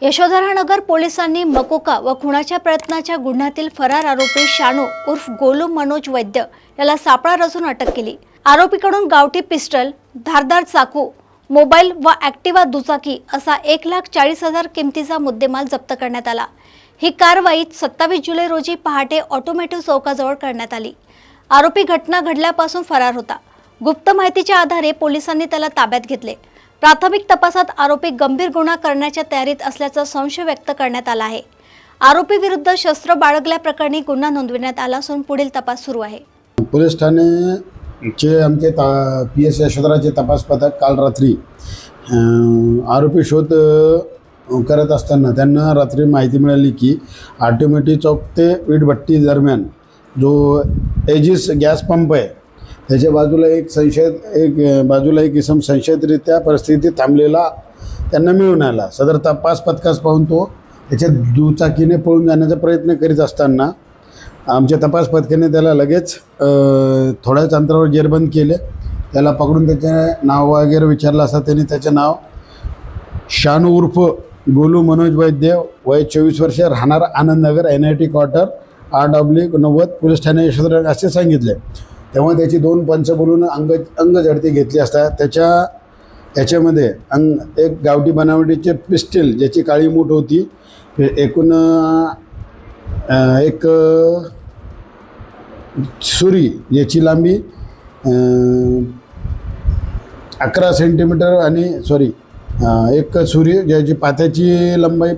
यशोधरानगर पोलिसांनी मकोका व खुनाच्या प्रयत्नाच्या गुन्ह्यातील फरार आरोपी शानू उर्फ गोलू मनोज वैद्य याला सापळा रचून अटक केली। आरोपीकडून गावठी पिस्टल, धारदार चाकू, मोबाईल व ॲक्टिवा दुचाकी असा 1,40,000 किमतीचा मुद्देमाल जप्त करण्यात आला। ही कारवाई 27 जुलै रोजी पहाटे ऑटोमॅटिव्ह चौकाजवळ करण्यात आली। आरोपी घटना घडल्यापासून फरार होता। गुप्त माहितीच्या आधारे पोलिसांनी त्याला ताब्यात घेतले। प्राथमिक तपासात आरोपी गंभीर गुन्हा करण्याच्या तयारीत असल्याचा संशय व्यक्त करण्यात आला आहे। आरोपी विरुद्ध शस्त्र बाळगल्याप्रकरणी गुन्हा नोंदवण्यात आला असून पुढील तपास सुरू आहे। पोलीस ठाणेचे आमचे PS यशोधराचे तपास पथक काल रात्री आरोपी शोध करत असताना त्यांना रात्री माहिती मिळाली की ऑटोमॅटिक चौक ते वीटभट्टी दरम्यान जो एजिस गॅस पंप आहे त्याच्या बाजूला एक इसम संशयितरित्या परिस्थितीत थांबलेला त्यांना मिळून आला। सदर तपास पथकास पाहून तो त्याच्या दुचाकीने पळून जाण्याचा प्रयत्न करीत असताना आमच्या तपास पथकाने त्याला लगेच थोड्याच अंतरावर जेरबंद केले। त्याला पकडून त्याचे नाव वगैरे विचारलं असता त्यांनी त्याचे नाव शानू उर्फ गोलू मनोज वैद्य, वय 24 वर्ष, राहणार Anandnagar, NIT quarter 8/90 police Thane Yashodhara असे सांगितले। तेव्हा त्याची 2 पंच बोलून अंग झडती घेतली असता त्याच्यामध्ये एक गावठी बनावटीचे पिस्टल ज्याची काळी मूठ होती, एकूण एक सुरी ज्याची लांबी 11 सेंटीमीटर आणि एक सुरी ज्याची पात्याची लंबाई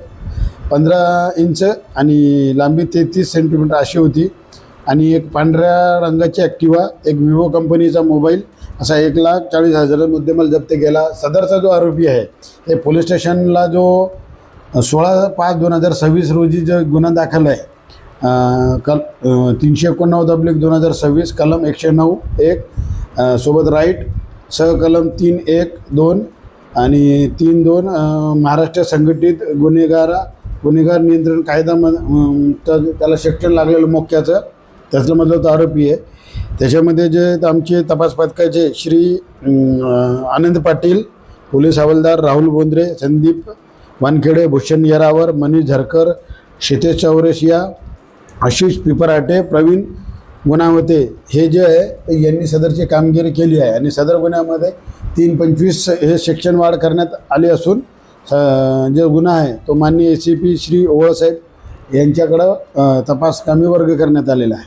15 इंच आणि लांबी 33 सेंटीमीटर अशी होती, आणि एक पांढऱ्या रंगाची ॲक्टिवा, एक विवो कंपनीचा मोबाईल असा 1,40,000 मुद्देमाल जप्त केला। सदरचा जो आरोपी आहे हे पोलीस स्टेशनला जो 16/5/2026 रोजी जो गुन्हा दाखल आहे 389/2026 कलम 109(1) सोबत राईट सहकलम 3(1)(2) आणि 3(2) महाराष्ट्र संघटित गुन्हेगार नियंत्रण कायदा त्याला सेक्शन लागलेलं मोक्याचं त्याच्यामधला तो आरोपी आहे। त्याच्यामध्ये जे आमचे तपास पथकाचे श्री आनंद पाटील, पोलीस हवालदार राहुल बोंद्रे, संदीप वानखेडे, भूषण येरावर, मनीष झरकर, क्षितेश चौरसिया, आशिष पिपराटे, प्रवीण गुणावते हे जे आहे यांनी सदरची कामगिरी केली आहे। आणि सदर गुन्ह्यामध्ये 325 हे सेक्शन वाढ करण्यात आली असून जो गुन्हा आहे तो माननीय ACP श्री ओवळसाहेब यांच्याकडं तपास कामी वर्ग करण्यात आलेला आहे।